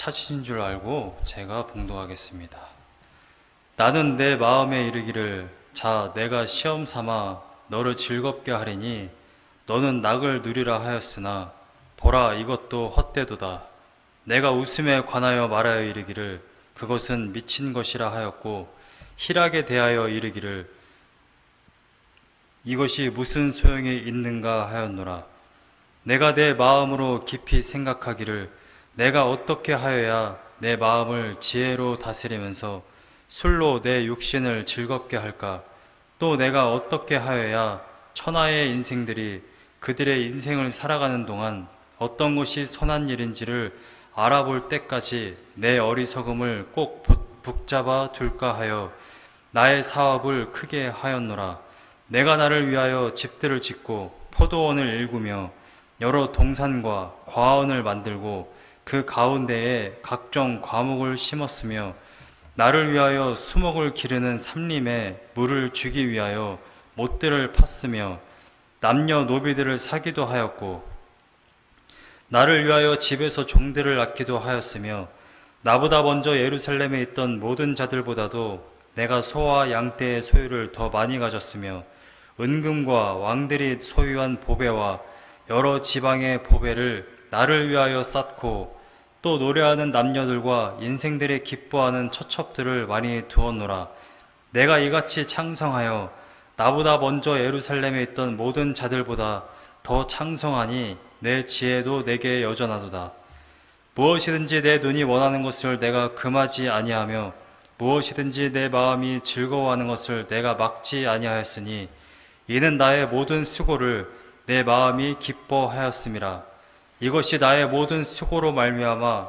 찾으신 줄 알고 제가 봉독하겠습니다. 나는 내 마음에 이르기를 자 내가 시험 삼아 너를 즐겁게 하리니 너는 낙을 누리라 하였으나 보라 이것도 헛되도다. 내가 웃음에 관하여 말하여 이르기를 그것은 미친 것이라 하였고 희락에 대하여 이르기를 이것이 무슨 소용이 있는가 하였노라. 내가 내 마음으로 깊이 생각하기를 내가 어떻게 하여야 내 마음을 지혜로 다스리면서 술로 내 육신을 즐겁게 할까? 또 내가 어떻게 하여야 천하의 인생들이 그들의 인생을 살아가는 동안 어떤 것이 선한 일인지를 알아볼 때까지 내 어리석음을 꼭 붙잡아 둘까 하여 나의 사업을 크게 하였노라. 내가 나를 위하여 집들을 짓고 포도원을 일구며 여러 동산과 과원을 만들고 그 가운데에 각종 과목을 심었으며 나를 위하여 수목을 기르는 삼림에 물을 주기 위하여 못들을 팠으며 남녀 노비들을 사기도 하였고 나를 위하여 집에서 종들을 낳기도 하였으며 나보다 먼저 예루살렘에 있던 모든 자들보다도 내가 소와 양떼의 소유를 더 많이 가졌으며 은금과 왕들이 소유한 보배와 여러 지방의 보배를 나를 위하여 쌓고 또 노래하는 남녀들과 인생들이 기뻐하는 처첩들을 많이 두었노라. 내가 이같이 창성하여 나보다 먼저 예루살렘에 있던 모든 자들보다 더 창성하니 내 지혜도 내게 여전하도다. 무엇이든지 내 눈이 원하는 것을 내가 금하지 아니하며 무엇이든지 내 마음이 즐거워하는 것을 내가 막지 아니하였으니 이는 나의 모든 수고를 내 마음이 기뻐하였음이라. 이것이 나의 모든 수고로 말미암아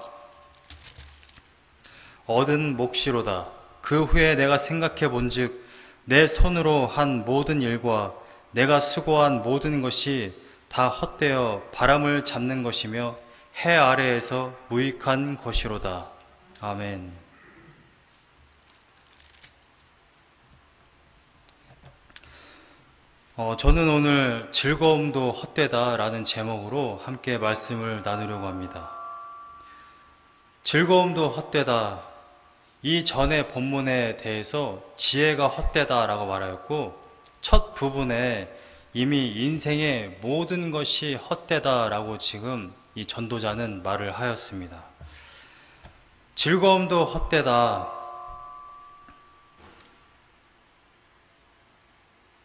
얻은 몫이로다. 그 후에 내가 생각해 본즉 내 손으로 한 모든 일과 내가 수고한 모든 것이 다 헛되어 바람을 잡는 것이며 해 아래에서 무익한 것이로다. 아멘. 저는 오늘 즐거움도 헛되다 라는 제목으로 함께 말씀을 나누려고 합니다. 즐거움도 헛되다. 이 전의 본문에 대해서 지혜가 헛되다 라고 말하였고 첫 부분에 이미 인생의 모든 것이 헛되다 라고 지금 이 전도자는 말을 하였습니다. 즐거움도 헛되다.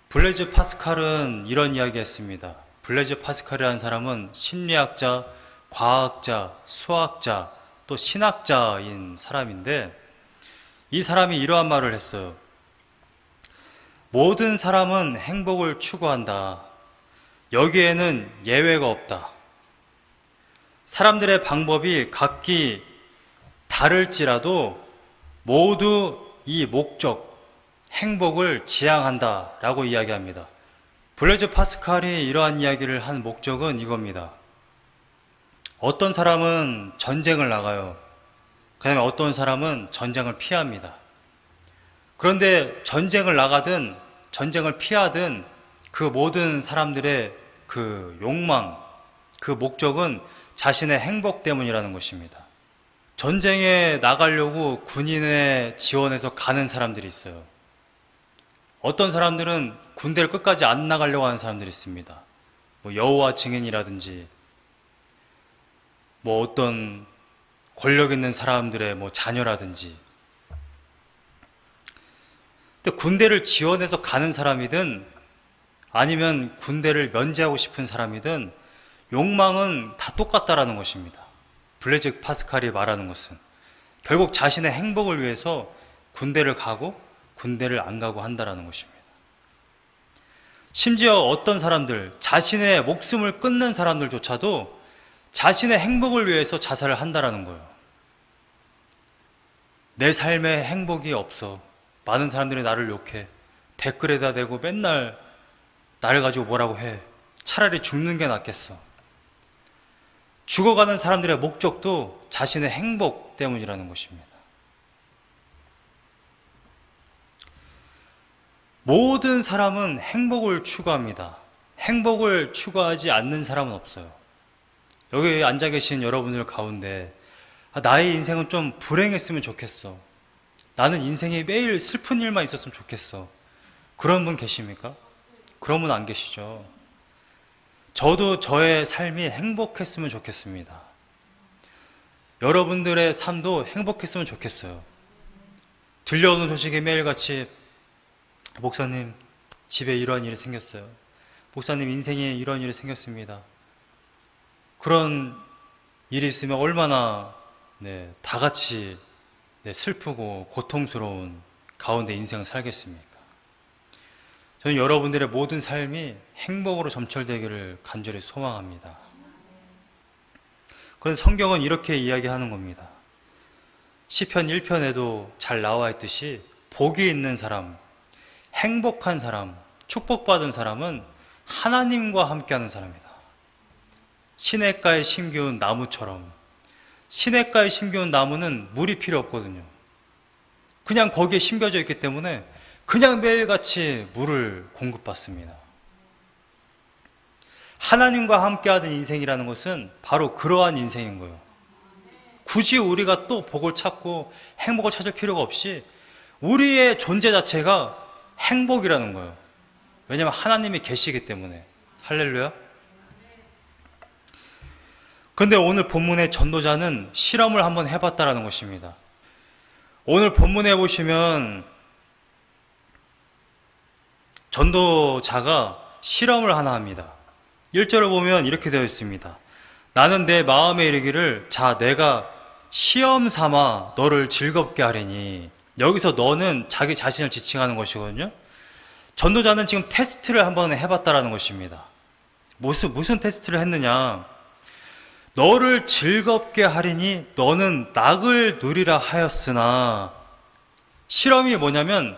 블레즈 파스칼은 이런 이야기 했습니다. 블레즈 파스칼이라는 사람은 심리학자, 과학자, 수학자, 또 신학자인 사람인데 이 사람이 이러한 말을 했어요. 모든 사람은 행복을 추구한다. 여기에는 예외가 없다. 사람들의 방법이 각기 다를지라도 모두 이 목적, 행복을 지향한다 라고 이야기합니다. 블레즈 파스칼이 이러한 이야기를 한 목적은 이겁니다. 어떤 사람은 전쟁을 나가요. 그 다음에 어떤 사람은 전쟁을 피합니다. 그런데 전쟁을 나가든 전쟁을 피하든 그 모든 사람들의 그 욕망, 그 목적은 자신의 행복 때문이라는 것입니다. 전쟁에 나가려고 군인의 지원해서 가는 사람들이 있어요. 어떤 사람들은 군대를 끝까지 안 나가려고 하는 사람들이 있습니다. 여호와 증인이라든지 어떤 권력 있는 사람들의 자녀라든지. 근데 군대를 지원해서 가는 사람이든 아니면 군대를 면제하고 싶은 사람이든 욕망은 다 똑같다라는 것입니다. 블레즈 파스칼이 말하는 것은 결국 자신의 행복을 위해서 군대를 가고 군대를 안 가고 한다라는 것입니다. 심지어 어떤 사람들, 자신의 목숨을 끊는 사람들조차도 자신의 행복을 위해서 자살을 한다라는 거예요. 내 삶에 행복이 없어. 많은 사람들이 나를 욕해. 댓글에다 대고 맨날 나를 가지고 뭐라고 해. 차라리 죽는 게 낫겠어. 죽어가는 사람들의 목적도 자신의 행복 때문이라는 것입니다. 모든 사람은 행복을 추구합니다. 행복을 추구하지 않는 사람은 없어요. 여기 앉아 계신 여러분들 가운데 나의 인생은 좀 불행했으면 좋겠어. 나는 인생에 매일 슬픈 일만 있었으면 좋겠어. 그런 분 계십니까? 그런 분 안 계시죠? 저도 저의 삶이 행복했으면 좋겠습니다. 여러분들의 삶도 행복했으면 좋겠어요. 들려오는 소식이 매일같이 목사님 집에 이런 일이 생겼어요. 목사님 인생에 이런 일이 생겼습니다. 그런 일이 있으면 얼마나 다 같이 슬프고 고통스러운 가운데 인생을 살겠습니까? 저는 여러분들의 모든 삶이 행복으로 점철되기를 간절히 소망합니다. 그런데 성경은 이렇게 이야기하는 겁니다. 시편 1편에도 잘 나와 있듯이 복이 있는 사람, 행복한 사람, 축복받은 사람은 하나님과 함께하는 사람이다. 시냇가에 심기운 나무처럼. 시냇가에 심기운 나무는 물이 필요 없거든요. 그냥 거기에 심겨져 있기 때문에 그냥 매일같이 물을 공급받습니다. 하나님과 함께하는 인생이라는 것은 바로 그러한 인생인 거예요. 굳이 우리가 또 복을 찾고 행복을 찾을 필요가 없이 우리의 존재 자체가 행복이라는 거예요. 왜냐하면 하나님이 계시기 때문에. 할렐루야. 그런데 오늘 본문의 전도자는 실험을 한번 해봤다라는 것입니다. 오늘 본문에 보시면 전도자가 실험을 하나 합니다. 1절을 보면 이렇게 되어 있습니다. 나는 내 마음에 이르기를 자 내가 시험 삼아 너를 즐겁게 하리니. 여기서 너는 자기 자신을 지칭하는 것이거든요. 전도자는 지금 테스트를 한번 해봤다라는 것입니다. 무슨 테스트를 했느냐. 너를 즐겁게 하리니 너는 낙을 누리라 하였으나. 실험이 뭐냐면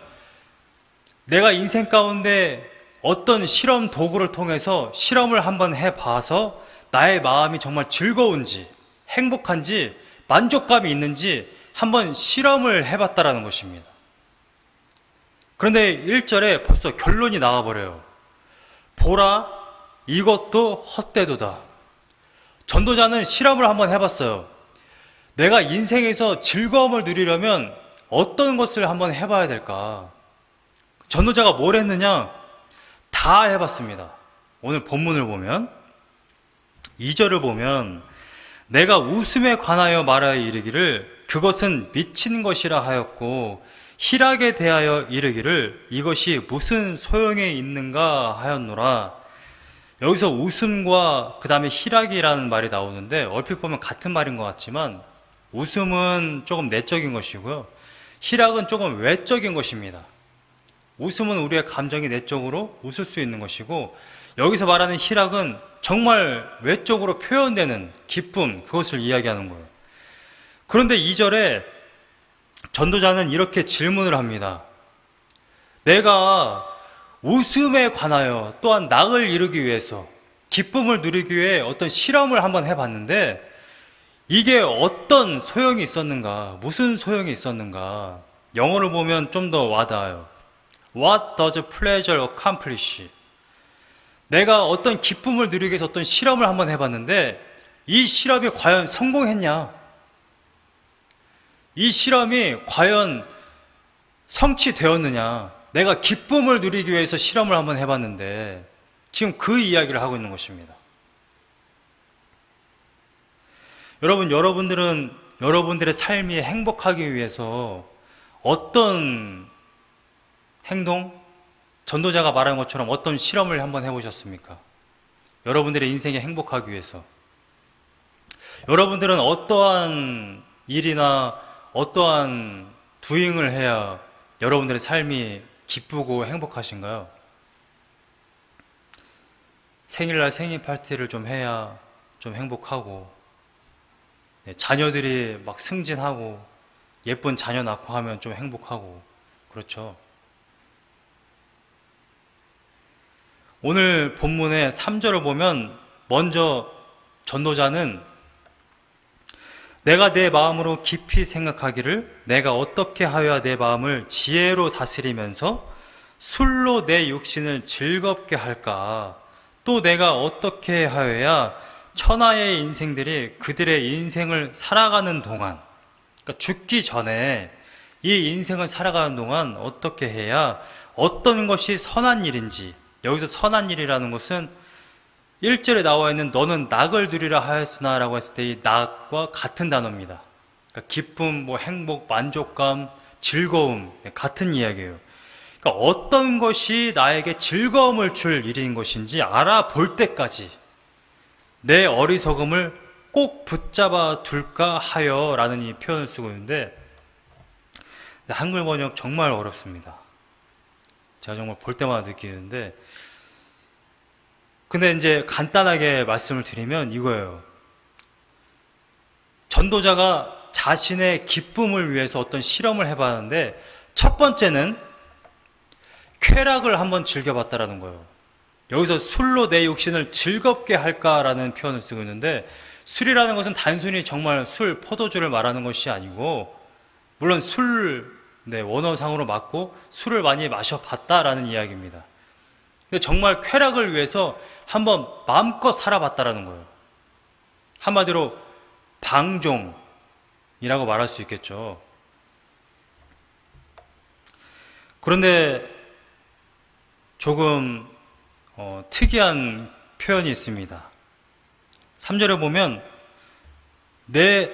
내가 인생 가운데 어떤 실험 도구를 통해서 실험을 한번 해봐서 나의 마음이 정말 즐거운지 행복한지 만족감이 있는지 한번 실험을 해봤다라는 것입니다. 그런데 1절에 벌써 결론이 나와버려요. 보라 이것도 헛되도다. 전도자는 실험을 한번 해봤어요. 내가 인생에서 즐거움을 누리려면 어떤 것을 한번 해봐야 될까? 전도자가 뭘 했느냐? 다 해봤습니다. 오늘 본문을 보면 2절을 보면 내가 웃음에 관하여 말하여 이르기를 그것은 미친 것이라 하였고 희락에 대하여 이르기를 이것이 무슨 소용에 있는가 하였노라. 여기서 웃음과 그 다음에 희락이라는 말이 나오는데 얼핏 보면 같은 말인 것 같지만 웃음은 조금 내적인 것이고요. 희락은 조금 외적인 것입니다. 웃음은 우리의 감정이 내적으로 웃을 수 있는 것이고 여기서 말하는 희락은 정말 외적으로 표현되는 기쁨, 그것을 이야기하는 거예요. 그런데 2절에 전도자는 이렇게 질문을 합니다. 내가 웃음에 관하여 또한 낙을 이루기 위해서 기쁨을 누리기 위해 어떤 실험을 한번 해봤는데 이게 어떤 소용이 있었는가, 무슨 소용이 있었는가. 영어를 보면 좀 더 와닿아요. What does pleasure accomplish? 내가 어떤 기쁨을 누리기 위해서 어떤 실험을 한번 해봤는데 이 실험이 과연 성공했냐? 이 실험이 과연 성취되었느냐? 내가 기쁨을 누리기 위해서 실험을 한번 해봤는데 지금 그 이야기를 하고 있는 것입니다. 여러분들은 여러분들의 삶이 행복하기 위해서 어떤 행동, 전도자가 말한 것처럼 어떤 실험을 한번 해보셨습니까? 여러분들의 인생이 행복하기 위해서 여러분들은 어떠한 일이나 어떠한 두잉을 해야 여러분들의 삶이 기쁘고 행복하신가요? 생일날 생일 파티를 좀 해야 좀 행복하고, 자녀들이 막 승진하고 예쁜 자녀 낳고 하면 좀 행복하고, 그렇죠. 오늘 본문의 3절을 보면 먼저 전도자는 내가 내 마음으로 깊이 생각하기를 내가 어떻게 하여야 내 마음을 지혜로 다스리면서 술로 내 육신을 즐겁게 할까, 또 내가 어떻게 하여야 천하의 인생들이 그들의 인생을 살아가는 동안, 그러니까 죽기 전에 이 인생을 살아가는 동안 어떻게 해야 어떤 것이 선한 일인지, 여기서 선한 일이라는 것은 1절에 나와 있는 너는 낙을 누리라 하였으나 라고 했을 때 이 낙과 같은 단어입니다. 그러니까 기쁨, 행복, 만족감, 즐거움, 같은 이야기예요. 그러니까 어떤 것이 나에게 즐거움을 줄 일인 것인지 알아볼 때까지 내 어리석음을 꼭 붙잡아 둘까 하여 라는 이 표현을 쓰고 있는데, 한글 번역 정말 어렵습니다. 제가 정말 볼 때마다 느끼는데, 근데 이제 간단하게 말씀을 드리면 이거예요. 전도자가 자신의 기쁨을 위해서 어떤 실험을 해봤는데, 첫 번째는 쾌락을 한번 즐겨봤다라는 거예요. 여기서 술로 내 육신을 즐겁게 할까라는 표현을 쓰고 있는데, 술이라는 것은 단순히 정말 술, 포도주를 말하는 것이 아니고, 물론 원어상으로 맞고 술을 많이 마셔봤다라는 이야기입니다. 근데 정말 쾌락을 위해서 한번 마음껏 살아봤다라는 거예요. 한마디로 방종이라고 말할 수 있겠죠. 그런데 조금 특이한 표현이 있습니다. 3절에 보면 내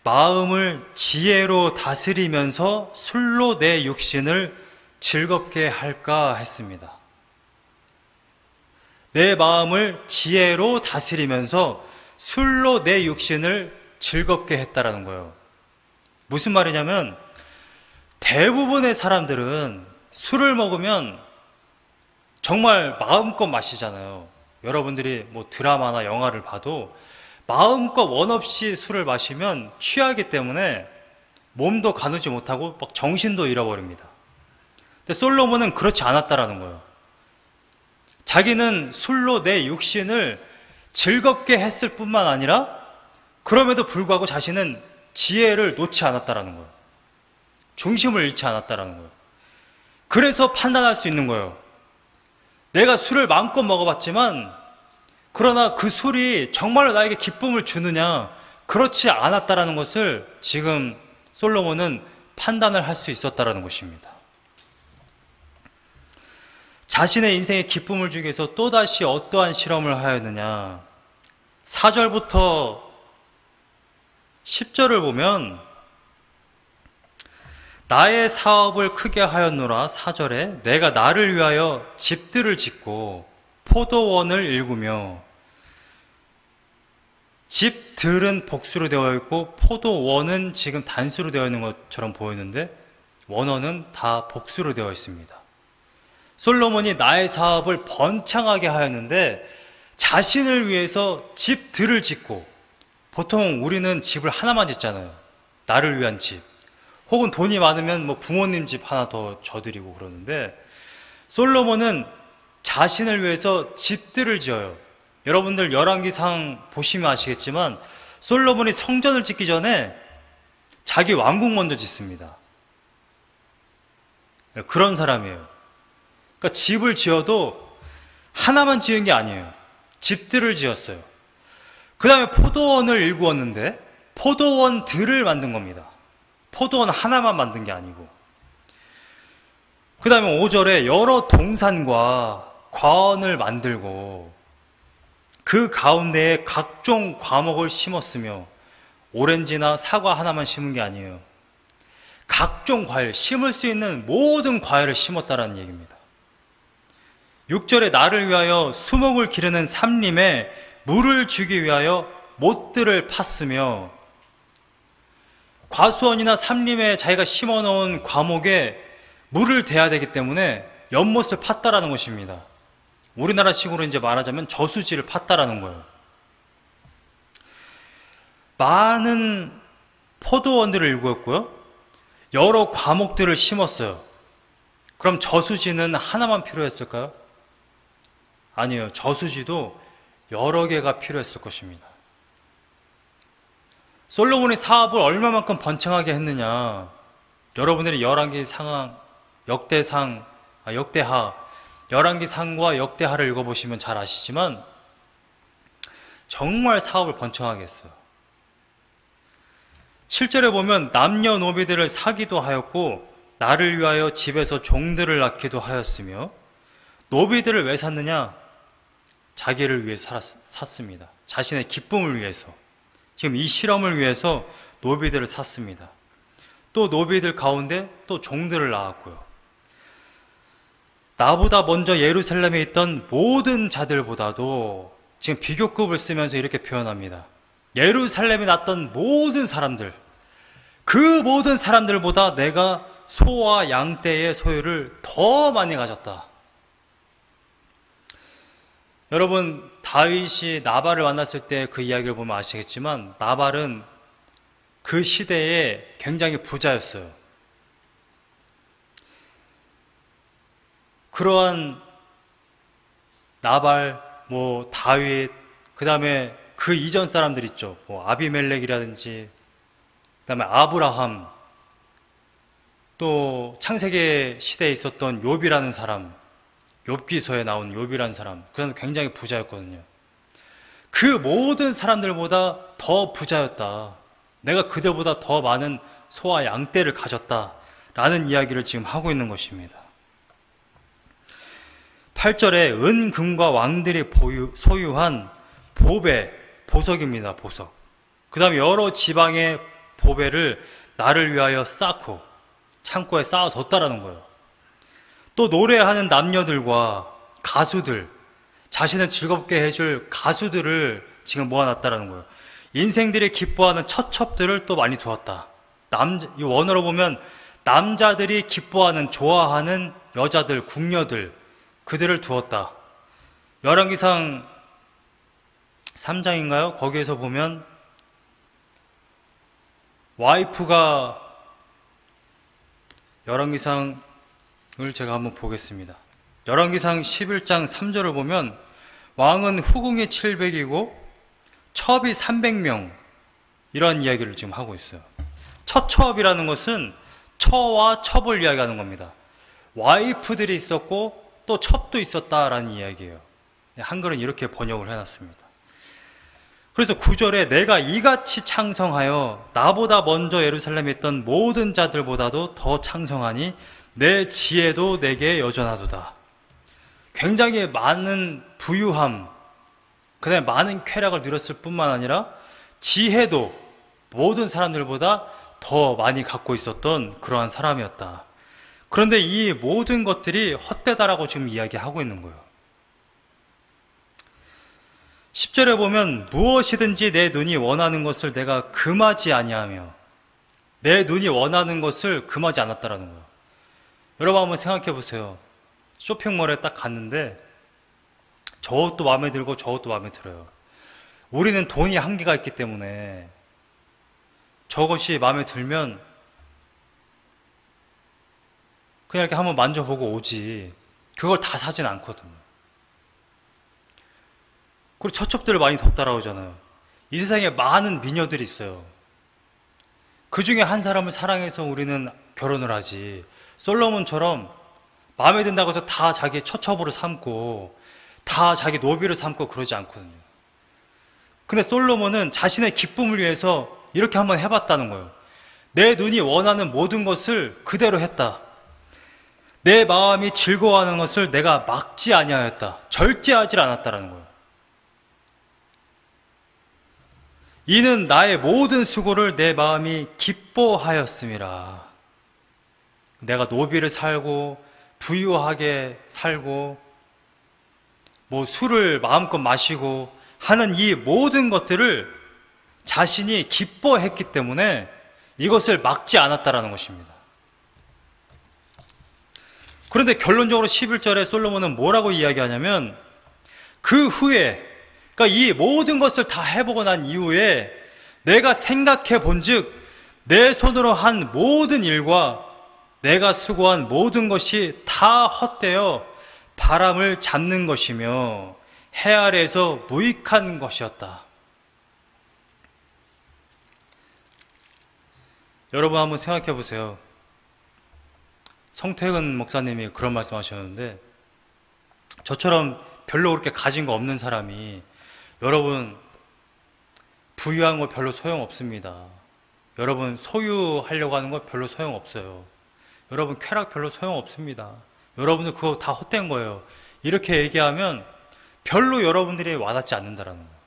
마음을 지혜로 다스리면서 술로 내 육신을 즐겁게 할까 했습니다. 내 마음을 지혜로 다스리면서 술로 내 육신을 즐겁게 했다라는 거예요. 무슨 말이냐면 대부분의 사람들은 술을 먹으면 정말 마음껏 마시잖아요. 여러분들이 드라마나 영화를 봐도 마음껏 원 없이 술을 마시면 취하기 때문에 몸도 가누지 못하고 정신도 잃어버립니다. 근데 솔로몬은 그렇지 않았다라는 거예요. 자기는 술로 내 육신을 즐겁게 했을 뿐만 아니라 그럼에도 불구하고 자신은 지혜를 놓지 않았다라는 거예요. 중심을 잃지 않았다라는 거예요. 그래서 판단할 수 있는 거예요. 내가 술을 마음껏 먹어봤지만 그러나 그 술이 정말로 나에게 기쁨을 주느냐, 그렇지 않았다라는 것을 지금 솔로몬은 판단을 할 수 있었다라는 것입니다. 자신의 인생에 기쁨을 주기 위해서 또다시 어떠한 실험을 하였느냐. 4절부터 10절을 보면 나의 사업을 크게 하였노라. 4절에 내가 나를 위하여 집들을 짓고 포도원을 일구며, 집들은 복수로 되어 있고 포도원은 지금 단수로 되어 있는 것처럼 보이는데 원어는 다 복수로 되어 있습니다. 솔로몬이 나의 사업을 번창하게 하였는데 자신을 위해서 집들을 짓고, 보통 우리는 집을 하나만 짓잖아요. 나를 위한 집, 혹은 돈이 많으면 부모님 집 하나 더 져드리고 그러는데, 솔로몬은 자신을 위해서 집들을 지어요. 여러분들 열왕기상 보시면 아시겠지만 솔로몬이 성전을 짓기 전에 자기 왕궁 먼저 짓습니다. 그런 사람이에요. 그러니까 집을 지어도 하나만 지은 게 아니에요. 집들을 지었어요. 그 다음에 포도원을 일구었는데 포도원들을 만든 겁니다. 포도원 하나만 만든 게 아니고. 그 다음에 5절에 여러 동산과 과원을 만들고 그 가운데에 각종 과목을 심었으며, 오렌지나 사과 하나만 심은 게 아니에요. 각종 과일, 심을 수 있는 모든 과일을 심었다라는 얘기입니다. 6절에 나를 위하여 수목을 기르는 삼림에 물을 주기 위하여 못들을 팠으며, 과수원이나 삼림에 자기가 심어놓은 과목에 물을 대야 되기 때문에 연못을 팠다라는 것입니다. 우리나라식으로 이제 말하자면 저수지를 팠다라는 거예요. 많은 포도원들을 일구었고요, 여러 과목들을 심었어요. 그럼 저수지는 하나만 필요했을까요? 아니에요. 저수지도 여러 개가 필요했을 것입니다. 솔로몬이 사업을 얼마만큼 번창하게 했느냐, 여러분들이 열왕기상, 열왕기상과 역대하를 읽어보시면 잘 아시지만 정말 사업을 번창하게 했어요. 7절에 보면 남녀노비들을 사기도 하였고 나를 위하여 집에서 종들을 낳기도 하였으며, 노비들을 왜 샀느냐? 자기를 위해 샀습니다. 자신의 기쁨을 위해서. 지금 이 실험을 위해서 노비들을 샀습니다. 또 노비들 가운데 또 종들을 낳았고요. 나보다 먼저 예루살렘에 있던 모든 자들보다도, 지금 비교급을 쓰면서 이렇게 표현합니다. 예루살렘에 났던 모든 사람들, 그 모든 사람들보다 내가 소와 양떼의 소유를 더 많이 가졌다. 여러분, 다윗이 나발을 만났을 때 그 이야기를 보면 아시겠지만, 나발은 그 시대에 굉장히 부자였어요. 그러한 나발, 다윗, 그 다음에 그 이전 사람들 있죠. 아비멜렉이라든지, 그 다음에 아브라함, 또 창세기 시대에 있었던 욥이라는 사람, 욥기서에 나온 욥이라는 사람, 그런 굉장히 부자였거든요. 그 모든 사람들보다 더 부자였다. 내가 그들보다 더 많은 소와 양떼를 가졌다라는 이야기를 지금 하고 있는 것입니다. 8절에 은금과 왕들이 소유한 보배, 보석입니다. 보석. 그 다음에 여러 지방의 보배를 나를 위하여 쌓고 창고에 쌓아뒀다라는 거예요. 또 노래하는 남녀들과 가수들, 자신을 즐겁게 해줄 가수들을 지금 모아놨다라는 거예요. 인생들이 기뻐하는 처첩들을 또 많이 두었다. 이 원어로 보면 남자들이 기뻐하는, 좋아하는 여자들, 궁녀들, 그들을 두었다. 열왕기상 3장인가요? 거기에서 보면 와이프가, 열왕기상을 제가 한번 보겠습니다. 열왕기상 11장 3절을 보면 왕은 후궁이 700이고 첩이 300명, 이런 이야기를 지금 하고 있어요. 처첩이라는 것은 처와 첩을 이야기하는 겁니다. 와이프들이 있었고 또 첩도 있었다라는 이야기예요. 한글은 이렇게 번역을 해놨습니다. 그래서 9절에 내가 이같이 창성하여 나보다 먼저 예루살렘에 있던 모든 자들보다도 더 창성하니 내 지혜도 내게 여전하도다. 굉장히 많은 부유함, 그 다음에 많은 쾌락을 누렸을 뿐만 아니라 지혜도 모든 사람들보다 더 많이 갖고 있었던 그러한 사람이었다. 그런데 이 모든 것들이 헛되다라고 지금 이야기하고 있는 거예요. 10절에 보면 무엇이든지 내 눈이 원하는 것을 내가 금하지 아니하며, 내 눈이 원하는 것을 금하지 않았다라는 거예요. 여러분 한번 생각해 보세요. 쇼핑몰에 딱 갔는데 저것도 마음에 들고 저것도 마음에 들어요. 우리는 돈이 한계가 있기 때문에 저것이 마음에 들면 그냥 이렇게 한번 만져보고 오지, 그걸 다 사진 않거든요. 그리고 처첩들을 많이 더 따라오잖아요. 이 세상에 많은 미녀들이 있어요. 그 중에 한 사람을 사랑해서 우리는 결혼을 하지, 솔로몬처럼 마음에 든다고 해서 다 자기 처첩으로 삼고 다 자기 노비를 삼고 그러지 않거든요. 근데 솔로몬은 자신의 기쁨을 위해서 이렇게 한번 해봤다는 거예요. 내 눈이 원하는 모든 것을 그대로 했다. 내 마음이 즐거워하는 것을 내가 막지 아니하였다. 절제하지 않았다라는 거예요. 이는 나의 모든 수고를 내 마음이 기뻐하였음이라. 내가 노비를 살고 부유하게 살고 술을 마음껏 마시고 하는 이 모든 것들을 자신이 기뻐했기 때문에 이것을 막지 않았다라는 것입니다. 그런데 결론적으로 11절에 솔로몬은 뭐라고 이야기하냐면, 그 후에, 그러니까 이 모든 것을 다 해보고 난 이후에 내가 생각해 본즉 내 손으로 한 모든 일과 내가 수고한 모든 것이 다 헛되어 바람을 잡는 것이며 해 아래에서 무익한 것이었다. 여러분 한번 생각해 보세요. 성태근 목사님이 그런 말씀 하셨는데, 저처럼 별로 그렇게 가진 거 없는 사람이 여러분 부유한 거 별로 소용없습니다. 여러분 소유하려고 하는 거 별로 소용없어요. 여러분 쾌락 별로 소용없습니다. 여러분들 그거 다 헛된 거예요. 이렇게 얘기하면 별로 여러분들이 와닿지 않는다라는 거예요.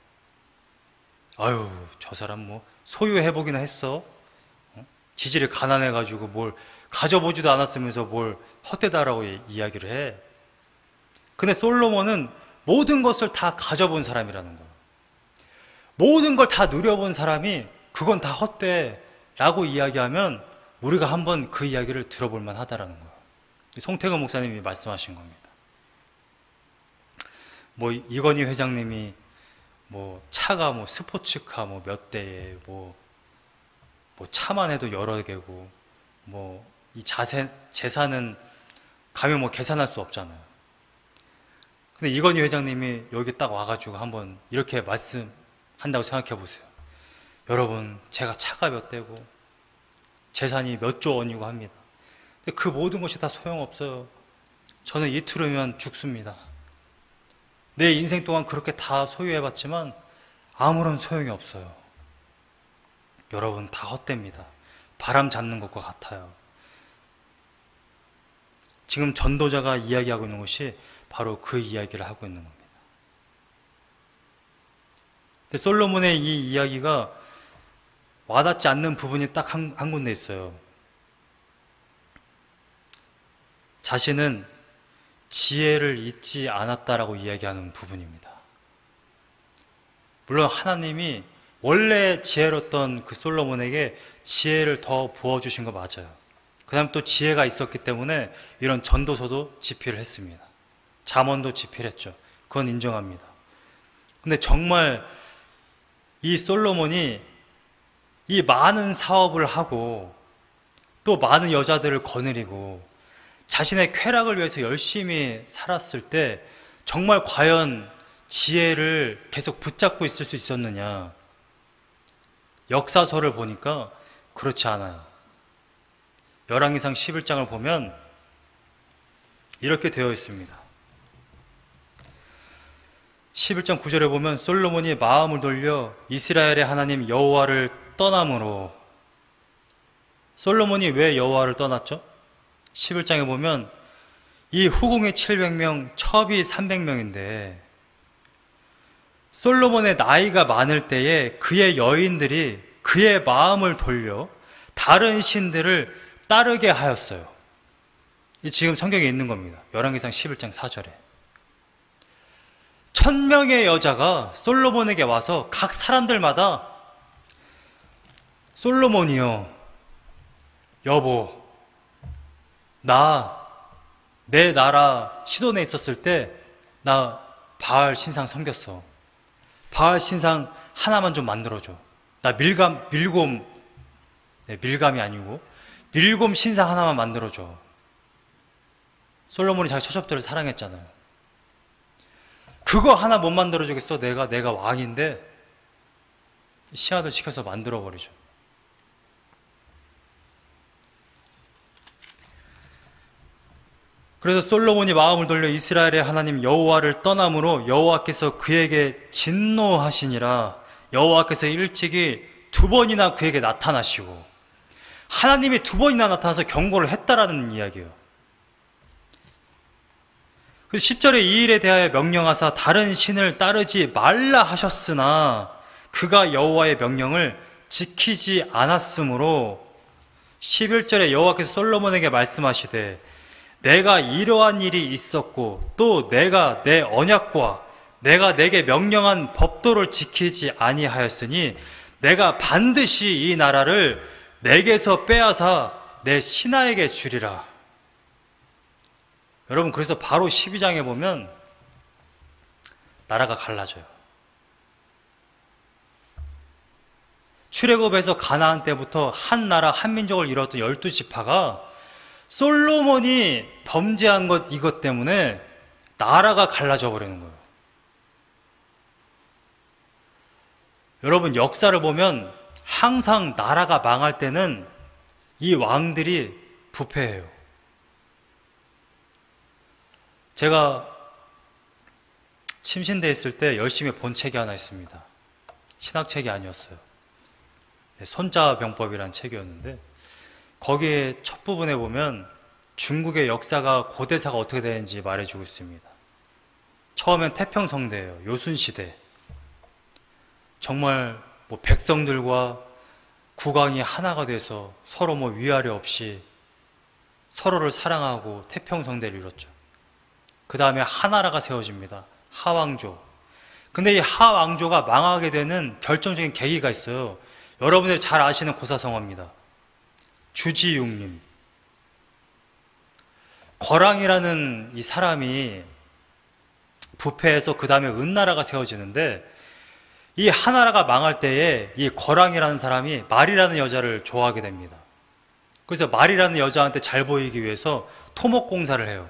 아유, 저 사람 뭐 소유해보기나 했어? 지질이 가난해가지고 뭘 가져보지도 않았으면서 뭘 헛되다라고 이야기를 해. 근데 솔로몬은 모든 것을 다 가져본 사람이라는 거예요. 모든 걸 다 누려본 사람이 그건 다 헛되라고 이야기하면 우리가 한번 그 이야기를 들어볼 만하다라는 거예요. 송태근 목사님이 말씀하신 겁니다. 뭐 이건희 회장님이 뭐 차가 뭐 스포츠카 뭐 몇 대에 뭐 차만 해도 여러 개고 뭐 이 재산은 가면 뭐 계산할 수 없잖아요. 근데 이건희 회장님이 여기 딱 와가지고 한번 이렇게 말씀한다고 생각해 보세요. 여러분, 제가 차가 몇 대고 재산이 몇 조 원이고 합니다. 근데 그 모든 것이 다 소용없어요. 저는 이틀 후면 죽습니다. 내 인생 동안 그렇게 다 소유해봤지만 아무런 소용이 없어요. 여러분, 다 헛됩니다. 바람 잡는 것과 같아요. 지금 전도자가 이야기하고 있는 것이 바로 그 이야기를 하고 있는 겁니다. 근데 솔로몬의 이 이야기가 와닿지 않는 부분이 딱 한 군데 있어요. 자신은 지혜를 잊지 않았다라고 이야기하는 부분입니다. 물론 하나님이 원래 지혜로웠던 그 솔로몬에게 지혜를 더 부어주신 거 맞아요. 그 다음 또 지혜가 있었기 때문에 이런 전도서도 집필을 했습니다. 잠언도 집필했죠. 그건 인정합니다. 근데 정말 이 솔로몬이 이 많은 사업을 하고 또 많은 여자들을 거느리고 자신의 쾌락을 위해서 열심히 살았을 때 정말 과연 지혜를 계속 붙잡고 있을 수 있었느냐? 역사서를 보니까 그렇지 않아요. 열왕기상 11장을 보면 이렇게 되어 있습니다. 11장 9절에 보면 솔로몬이 마음을 돌려 이스라엘의 하나님 여호와를 떠남으로. 솔로몬이 왜 여호와를 떠났죠? 11장에 보면 이 후궁이 700명, 첩이 300명인데 솔로몬의 나이가 많을 때에 그의 여인들이 그의 마음을 돌려 다른 신들을 따르게 하였어요. 지금 성경에 있는 겁니다. 열왕기상 11장 4절에 1000명의 여자가 솔로몬에게 와서 각 사람들마다 솔로몬이요, 여보, 내 나라 시돈에 있었을 때 나 바알 신상 섬겼어. 바알 신상 하나만 좀 만들어줘. 나 밀곰이 아니고 밀곰 신상 하나만 만들어줘. 솔로몬이 자기 처첩들을 사랑했잖아요. 그거 하나 못 만들어주겠어? 내가 왕인데. 시아들 시켜서 만들어버리죠. 그래서 솔로몬이 마음을 돌려 이스라엘의 하나님 여호와를 떠남으로 여호와께서 그에게 진노하시니라. 여호와께서 일찍이 2번이나 그에게 나타나시고, 하나님이 2번이나 나타나서 경고를 했다라는 이야기예요. 그래서 10절에 이 일에 대하여 명령하사 다른 신을 따르지 말라 하셨으나 그가 여호와의 명령을 지키지 않았으므로 11절에 여호와께서 솔로몬에게 말씀하시되 내가 이러한 일이 있었고 또 내가 내 언약과 내가 내게 명령한 법도를 지키지 아니하였으니 내가 반드시 이 나라를 내게서 빼앗아 내 신하에게 주리라. 여러분, 그래서 바로 12장에 보면 나라가 갈라져요. 출애굽에서 가나안 때부터 한 나라 한 민족을 이뤘던 12지파가 솔로몬이 범죄한 이것 때문에 나라가 갈라져 버리는 거예요. 여러분, 역사를 보면 항상 나라가 망할 때는 이 왕들이 부패해요. 제가 침신대에 있을 때 열심히 본 책이 하나 있습니다. 신학책이 아니었어요. 손자병법이란 책이었는데 거기에 첫 부분에 보면 중국의 역사가 고대사가 어떻게 되는지 말해주고 있습니다. 처음엔 태평성대예요. 요순시대. 정말 백성들과 국왕이 하나가 돼서 서로 위아래 없이 서로를 사랑하고 태평성대를 이뤘죠. 그 다음에 하나라가 세워집니다. 하왕조. 근데 이 하왕조가 망하게 되는 결정적인 계기가 있어요. 여러분들이 잘 아시는 고사성어입니다. 주지육림. 거랑이라는 이 사람이 부패해서 그 다음에 은나라가 세워지는데 이 하나라가 망할 때에 이 거랑이라는 사람이 말이라는 여자를 좋아하게 됩니다. 그래서 말이라는 여자한테 잘 보이기 위해서 토목공사를 해요.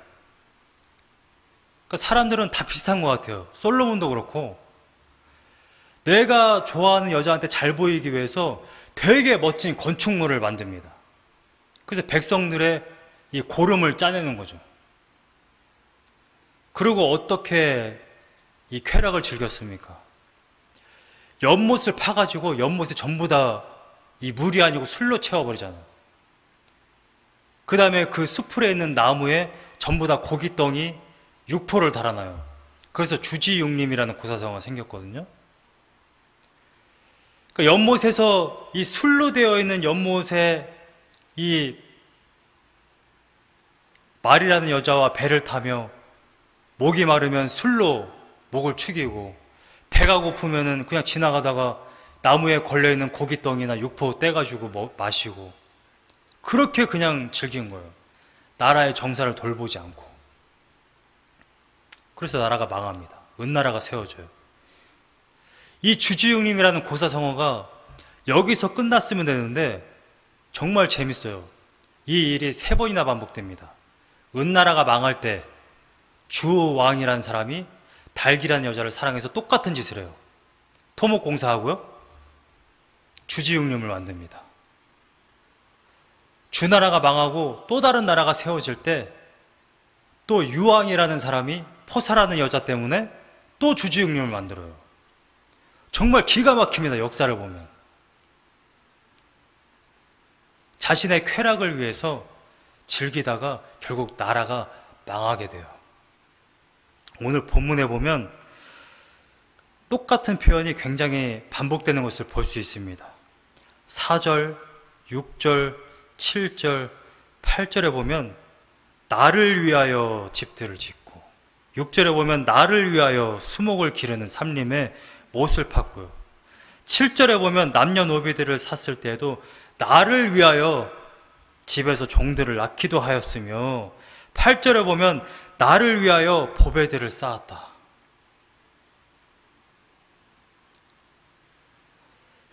그러니까 사람들은 다 비슷한 것 같아요. 솔로몬도 그렇고 내가 좋아하는 여자한테 잘 보이기 위해서 되게 멋진 건축물을 만듭니다. 그래서 백성들의 이 고름을 짜내는 거죠. 그리고 어떻게 이 쾌락을 즐겼습니까? 연못을 파가지고 연못에 전부 다 이 물이 아니고 술로 채워버리잖아요. 그 다음에 그 수풀에 있는 나무에 전부 다 고깃덩이 육포를 달아놔요. 그래서 주지육림이라는 고사성어가 생겼거든요. 그러니까 연못에서 이 술로 되어 있는 연못에 이 말이라는 여자와 배를 타며 목이 마르면 술로 목을 축이고 배가 고프면은 그냥 지나가다가 나무에 걸려있는 고깃덩이나 육포 떼가지고 마시고 그렇게 그냥 즐긴 거예요. 나라의 정사를 돌보지 않고. 그래서 나라가 망합니다. 은나라가 세워져요. 이 주지육림이라는 고사성어가 여기서 끝났으면 되는데 정말 재밌어요. 이 일이 3번이나 반복됩니다. 은나라가 망할 때 주왕이라는 사람이 달기라는 여자를 사랑해서 똑같은 짓을 해요. 토목공사하고요. 주지육림을 만듭니다. 주나라가 망하고 또 다른 나라가 세워질 때 또 유왕이라는 사람이 포사라는 여자 때문에 또 주지육림을 만들어요. 정말 기가 막힙니다. 역사를 보면. 자신의 쾌락을 위해서 즐기다가 결국 나라가 망하게 돼요. 오늘 본문에 보면 똑같은 표현이 굉장히 반복되는 것을 볼 수 있습니다. 4절, 6절, 7절, 8절에 보면 나를 위하여 집들을 짓고 6절에 보면 나를 위하여 수목을 기르는 삼림에 못을 팠고요. 7절에 보면 남녀노비들을 샀을 때에도 나를 위하여 집에서 종들을 낳기도 하였으며 8절에 보면 나를 위하여 보배들을 쌓았다.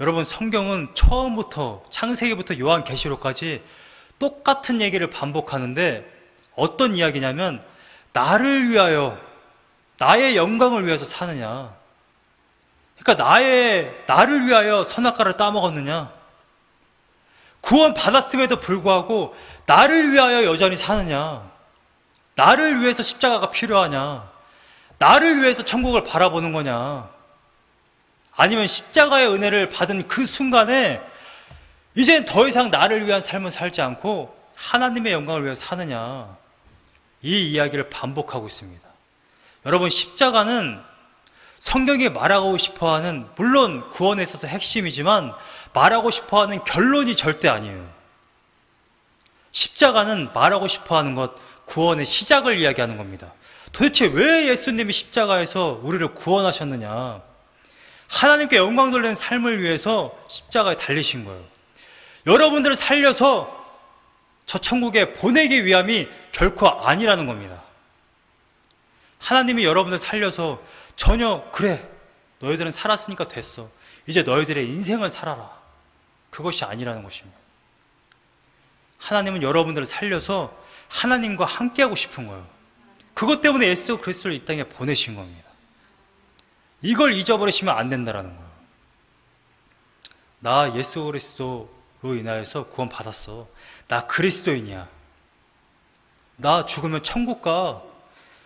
여러분, 성경은 처음부터 창세기부터 요한계시록까지 똑같은 얘기를 반복하는데 어떤 이야기냐면 나를 위하여 나의 영광을 위해서 사느냐, 그러니까 나를 위하여 선악과를 따먹었느냐, 구원 받았음에도 불구하고 나를 위하여 여전히 사느냐, 나를 위해서 십자가가 필요하냐, 나를 위해서 천국을 바라보는 거냐, 아니면 십자가의 은혜를 받은 그 순간에 이젠 더 이상 나를 위한 삶을 살지 않고 하나님의 영광을 위해서 사느냐, 이 이야기를 반복하고 있습니다. 여러분, 십자가는 성경이 말하고 싶어하는, 물론 구원에 있어서 핵심이지만 말하고 싶어하는 결론이 절대 아니에요. 십자가는 말하고 싶어하는 것, 구원의 시작을 이야기하는 겁니다. 도대체 왜 예수님이 십자가에서 우리를 구원하셨느냐, 하나님께 영광 돌리는 삶을 위해서 십자가에 달리신 거예요. 여러분들을 살려서 저 천국에 보내기 위함이 결코 아니라는 겁니다. 하나님이 여러분들 살려서 전혀 그래, 너희들은 살았으니까 됐어, 이제 너희들의 인생을 살아라, 그것이 아니라는 것입니다. 하나님은 여러분들을 살려서 하나님과 함께하고 싶은 거예요. 그것 때문에 예수 그리스도를 이 땅에 보내신 겁니다. 이걸 잊어버리시면 안 된다는 거예요. 나 예수 그리스도로 인하여서 구원 받았어, 나 그리스도인이야, 나 죽으면 천국 가,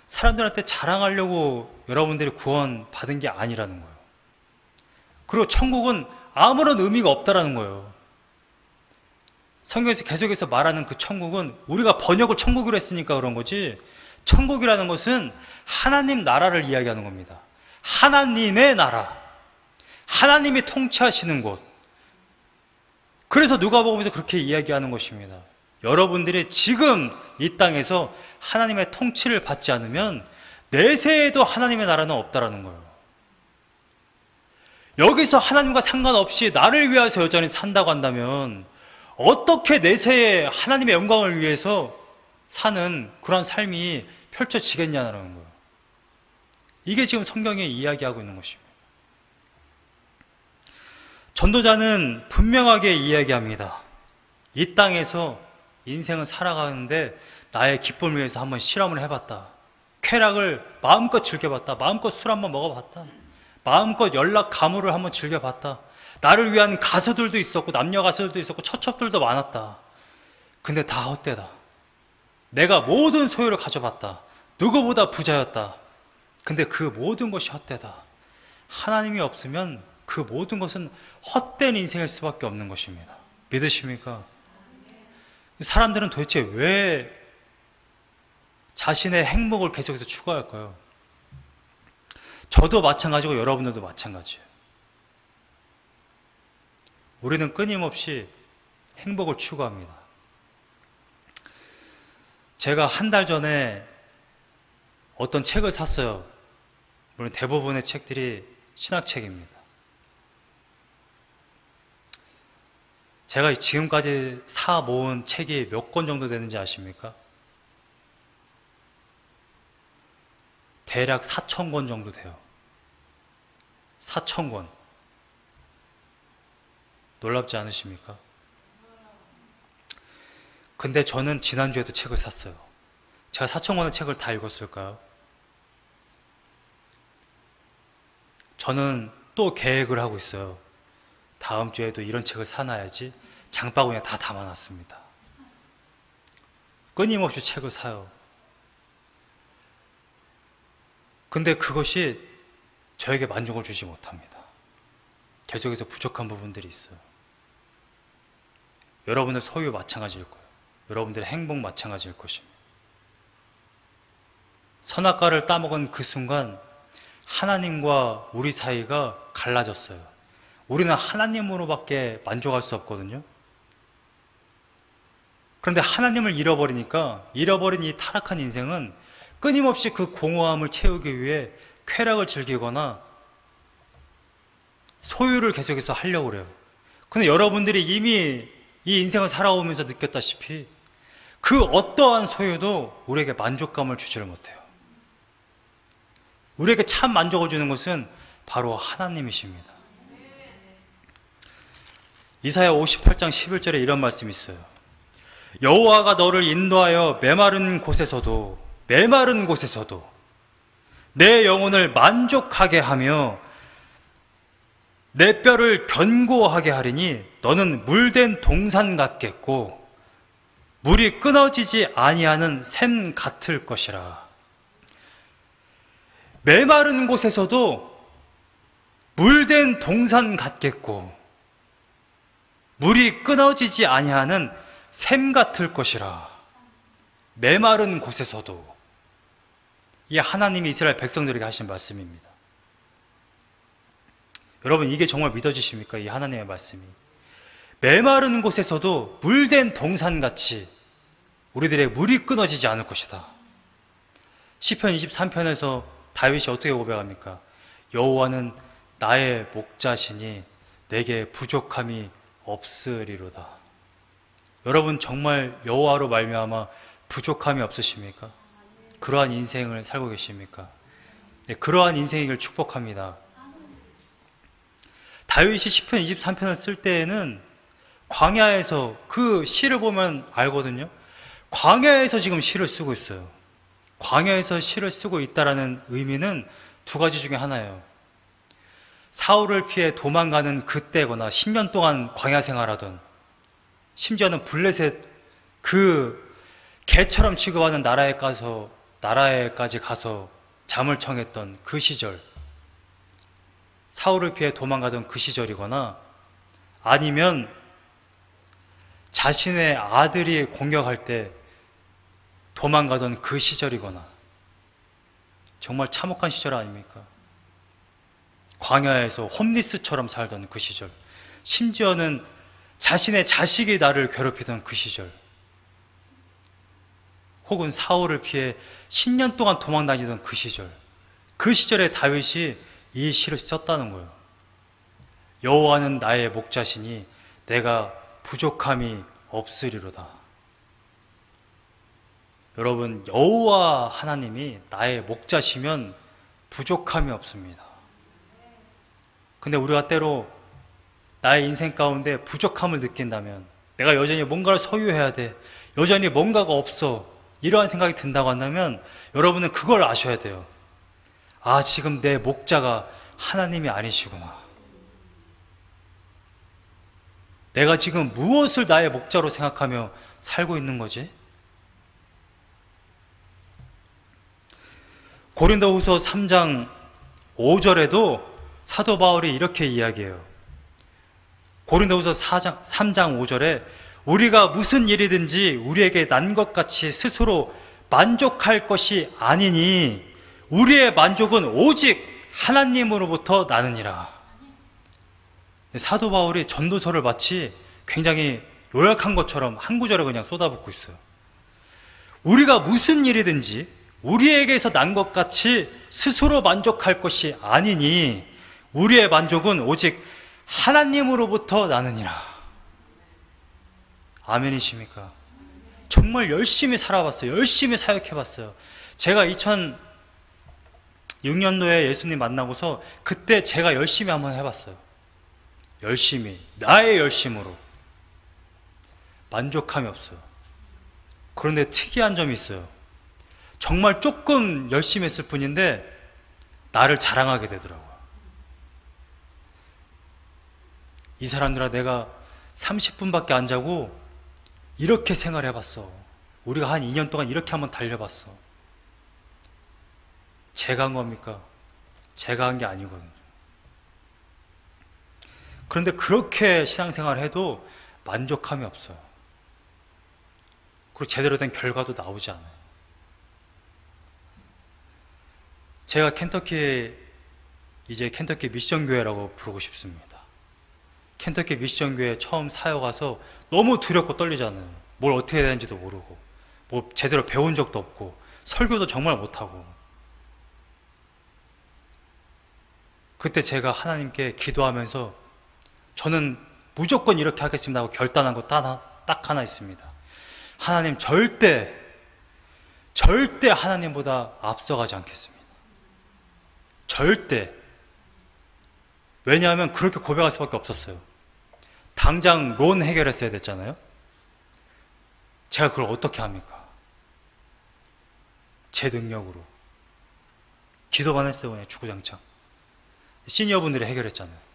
사람들한테 자랑하려고 여러분들이 구원 받은 게 아니라는 거예요. 그리고 천국은 아무런 의미가 없다라는 거예요. 성경에서 계속해서 말하는 그 천국은 우리가 번역을 천국으로 했으니까 그런 거지, 천국이라는 것은 하나님 나라를 이야기하는 겁니다. 하나님의 나라, 하나님이 통치하시는 곳. 그래서 누가복음에서 그렇게 이야기하는 것입니다. 여러분들이 지금 이 땅에서 하나님의 통치를 받지 않으면 내세에도 하나님의 나라는 없다라는 거예요. 여기서 하나님과 상관없이 나를 위해서 여전히 산다고 한다면 어떻게 내세에 하나님의 영광을 위해서 사는 그런 삶이 펼쳐지겠냐는 거예요. 이게 지금 성경에 이야기하고 있는 것입니다. 전도자는 분명하게 이야기합니다. 이 땅에서 인생을 살아가는데 나의 기쁨을 위해서 한번 실험을 해봤다. 쾌락을 마음껏 즐겨봤다. 마음껏 술 한번 먹어봤다. 마음껏 연락 가물을 한번 즐겨봤다. 나를 위한 가수들도 있었고 남녀 가수들도 있었고 처첩들도 많았다. 근데 다 헛되다. 내가 모든 소유를 가져봤다. 누구보다 부자였다. 근데 그 모든 것이 헛되다. 하나님이 없으면 그 모든 것은 헛된 인생일 수밖에 없는 것입니다. 믿으십니까? 사람들은 도대체 왜 자신의 행복을 계속해서 추구할까요? 저도 마찬가지고 여러분들도 마찬가지예요. 우리는 끊임없이 행복을 추구합니다. 제가 한 달 전에 어떤 책을 샀어요. 물론 대부분의 책들이 신학책입니다. 제가 지금까지 사 모은 책이 몇 권 정도 되는지 아십니까? 대략 4,000권 정도 돼요. 4,000권. 놀랍지 않으십니까? 근데 저는 지난주에도 책을 샀어요. 제가 4,000권의 책을 다 읽었을까요? 저는 또 계획을 하고 있어요. 다음 주에도 이런 책을 사놔야지. 장바구니에 다 담아놨습니다. 끊임없이 책을 사요. 근데 그것이 저에게 만족을 주지 못합니다. 계속해서 부족한 부분들이 있어요. 여러분의 소유 마찬가지일 거예요. 여러분들의 행복 마찬가지일 것입니다. 선악과를 따먹은 그 순간 하나님과 우리 사이가 갈라졌어요. 우리는 하나님으로밖에 만족할 수 없거든요. 그런데 하나님을 잃어버리니까 잃어버린 이 타락한 인생은 끊임없이 그 공허함을 채우기 위해 쾌락을 즐기거나 소유를 계속해서 하려고 그래요. 근데 여러분들이 이미 이 인생을 살아오면서 느꼈다시피 그 어떠한 소유도 우리에게 만족감을 주지를 못해요. 우리에게 참 만족을 주는 것은 바로 하나님이십니다. 이사야 58장 11절에 이런 말씀이 있어요. 여호와가 너를 인도하여 메마른 곳에서도 내 영혼을 만족하게 하며 내 뼈를 견고하게 하리니 너는 물된 동산 같겠고 물이 끊어지지 아니하는 샘 같을 것이라. 메마른 곳에서도 물된 동산 같겠고 물이 끊어지지 아니하는 샘 같을 것이라. 메마른 곳에서도. 이게 하나님이 이스라엘 백성들에게 하신 말씀입니다. 여러분, 이게 정말 믿어지십니까? 이 하나님의 말씀이. 메마른 곳에서도 물된 동산같이 우리들의 물이 끊어지지 않을 것이다. 시편 23편에서 다윗이 어떻게 고백합니까? 여호와는 나의 목자시니 내게 부족함이 없으리로다. 여러분, 정말 여호와로 말미암아 부족함이 없으십니까? 그러한 인생을 살고 계십니까? 네, 그러한 인생을 축복합니다. 다윗이 시편 23편을 쓸 때에는 광야에서, 그 시를 보면 알거든요. 광야에서 지금 시를 쓰고 있어요. 광야에서 시를 쓰고 있다라는 의미는 두 가지 중에 하나예요. 사울을 피해 도망가는 그때거나 10년 동안 광야 생활하던, 심지어는 블레셋 그 개처럼 취급하는 나라에까지 가서 잠을 청했던 그 시절, 사울을 피해 도망가던 그 시절이거나 아니면 자신의 아들이 공격할 때 도망가던 그 시절이거나 정말 참혹한 시절 아닙니까? 광야에서 홈리스처럼 살던 그 시절, 심지어는 자신의 자식이 나를 괴롭히던 그 시절, 혹은 사울을 피해 10년 동안 도망다니던 그 시절, 그 시절에 다윗이 이 시를 썼다는 거예요. 여호와는 나의 목자시니 내가 부족함이 없으리로다. 여러분, 여호와 하나님이 나의 목자시면 부족함이 없습니다. 근데 우리가 때로 나의 인생 가운데 부족함을 느낀다면, 내가 여전히 뭔가를 소유해야 돼, 여전히 뭔가가 없어, 이러한 생각이 든다고 한다면 여러분은 그걸 아셔야 돼요. 아, 지금 내 목자가 하나님이 아니시구나. 내가 지금 무엇을 나의 목자로 생각하며 살고 있는 거지? 고린도후서 3장 5절에도 사도 바울이 이렇게 이야기해요. 고린도후서 3장 5절에 우리가 무슨 일이든지 우리에게 난 것 같이 스스로 만족할 것이 아니니 우리의 만족은 오직 하나님으로부터 나느니라. 사도 바울이 전도서를 마치 굉장히 요약한 것처럼 한 구절에 그냥 쏟아붓고 있어요. 우리가 무슨 일이든지 우리에게서 난 것 같이 스스로 만족할 것이 아니니 우리의 만족은 오직 하나님으로부터 나느니라. 아멘이십니까? 정말 열심히 살아봤어요. 열심히 사역해봤어요. 제가 2006년도에 예수님 만나고서 그때 제가 열심히 한번 해봤어요. 열심히, 나의 열심으로. 만족함이 없어요. 그런데 특이한 점이 있어요. 정말 조금 열심히 했을 뿐인데 나를 자랑하게 되더라고요. 이 사람들아, 내가 30분밖에 안 자고 이렇게 생활해봤어. 우리가 한 2년 동안 이렇게 한번 달려봤어. 제가 한 겁니까? 제가 한 게 아니거든요. 그런데 그렇게 신앙생활을 해도 만족함이 없어요. 그리고 제대로 된 결과도 나오지 않아요. 제가 이제 켄터키 미션교회라고 부르고 싶습니다. 켄터키 미션교회 처음 사역 와서 너무 두렵고 떨리잖아요. 뭘 어떻게 해야 되는지도 모르고, 뭐 제대로 배운 적도 없고, 설교도 정말 못하고. 그때 제가 하나님께 기도하면서 저는 무조건 이렇게 하겠습니다 하고 결단한 거 딱 하나 있습니다. 하나님, 절대 하나님보다 앞서가지 않겠습니다. 절대. 왜냐하면 그렇게 고백할 수밖에 없었어요. 당장 론 해결했어야 됐잖아요. 제가 그걸 어떻게 합니까? 제 능력으로. 기도만 했어요. 그냥 주구장창. 시니어분들이 해결했잖아요.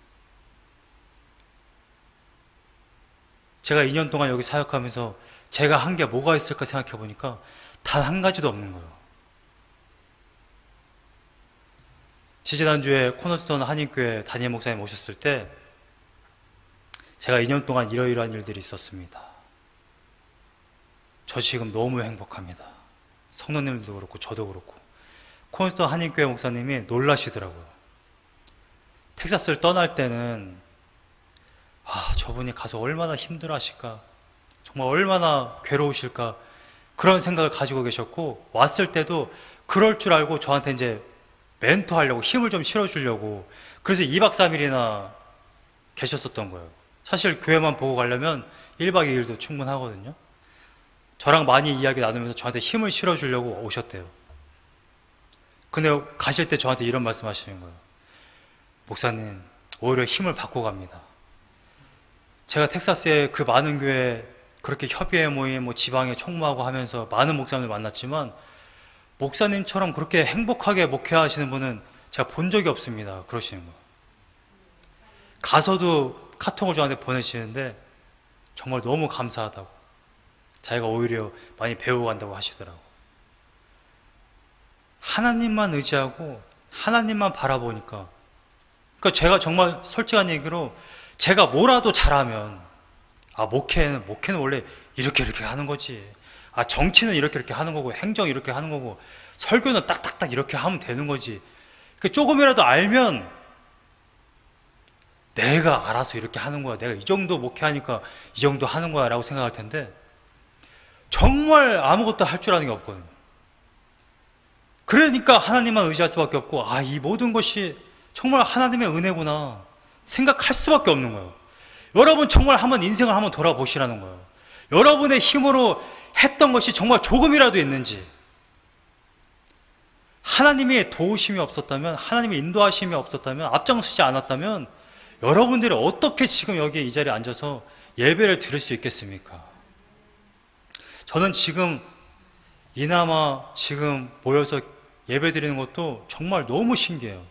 제가 2년 동안 여기 사역하면서 제가 한 게 뭐가 있을까 생각해 보니까 단 한 가지도 없는 거예요. 지지난주에 코너스톤 한인교회 담임 목사님 오셨을 때 제가 2년 동안 이러이러한 일들이 있었습니다. 저 지금 너무 행복합니다. 성도님들도 그렇고 저도 그렇고. 코너스톤 한인교회 목사님이 놀라시더라고요. 텍사스를 떠날 때는 저분이 가서 얼마나 힘들어 하실까, 정말 얼마나 괴로우실까, 그런 생각을 가지고 계셨고, 왔을 때도 그럴 줄 알고 저한테 이제 멘토하려고, 힘을 좀 실어주려고, 그래서 2박 3일이나 계셨었던 거예요. 사실 교회만 보고 가려면 1박 2일도 충분하거든요. 저랑 많이 이야기 나누면서 저한테 힘을 실어주려고 오셨대요. 근데 가실 때 저한테 이런 말씀 하시는 거예요. 목사님, 오히려 힘을 받고 갑니다. 제가 텍사스에 그 많은 교회, 그렇게 협의회 모임, 지방에 총무하고 하면서 많은 목사님을 만났지만 목사님처럼 그렇게 행복하게 목회하시는 분은 제가 본 적이 없습니다. 그러시는 거예요. 가서도 카톡을 저한테 보내시는데 정말 너무 감사하다고, 자기가 오히려 많이 배우고 간다고 하시더라고요. 하나님만 의지하고 하나님만 바라보니까 그러니까 제가 정말 솔직한 얘기로 제가 뭐라도 잘하면 목회는 원래 이렇게 하는 거지. 정치는 이렇게 하는 거고, 행정 이렇게 하는 거고, 설교는 딱딱딱 이렇게 하면 되는 거지. 조금이라도 알면 내가 알아서 이렇게 하는 거야. 내가 이 정도 목회하니까 이 정도 하는 거야 라고 생각할 텐데, 정말 아무것도 할 줄 아는 게 없거든요. 그러니까 하나님만 의지할 수밖에 없고, 이 모든 것이 정말 하나님의 은혜구나 생각할 수밖에 없는 거예요. 여러분 정말 한번 인생을 한번 돌아보시라는 거예요. 여러분의 힘으로 했던 것이 정말 조금이라도 있는지, 하나님의 도우심이 없었다면, 하나님의 인도하심이 없었다면, 앞장서지 않았다면 여러분들이 어떻게 지금 여기 이 자리에 앉아서 예배를 드릴 수 있겠습니까? 저는 지금 이나마 지금 모여서 예배 드리는 것도 정말 너무 신기해요.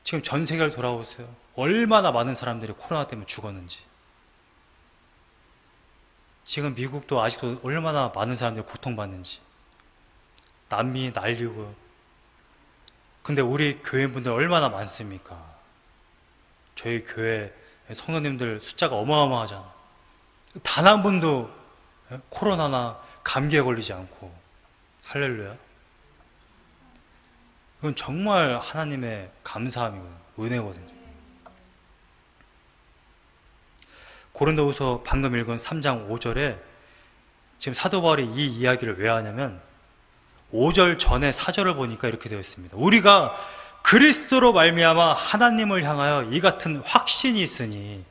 지금 전 세계를 돌아보세요. 얼마나 많은 사람들이 코로나 때문에 죽었는지. 지금 미국도 아직도 얼마나 많은 사람들이 고통받는지. 난미 날리고요. 근데 우리 교회분들 얼마나 많습니까? 저희 교회 성도님들 숫자가 어마어마하잖아. 단 한 분도 코로나나 감기에 걸리지 않고. 할렐루야. 그건 정말 하나님의 감사함이거든요. 은혜거든요. 고린도후서 방금 읽은 3장 5절에 지금 사도 바울이 이 이야기를 왜 하냐면 5절 전에 4절을 보니까 이렇게 되어 있습니다. 우리가 그리스도로 말미암아 하나님을 향하여 이 같은 확신이 있으니,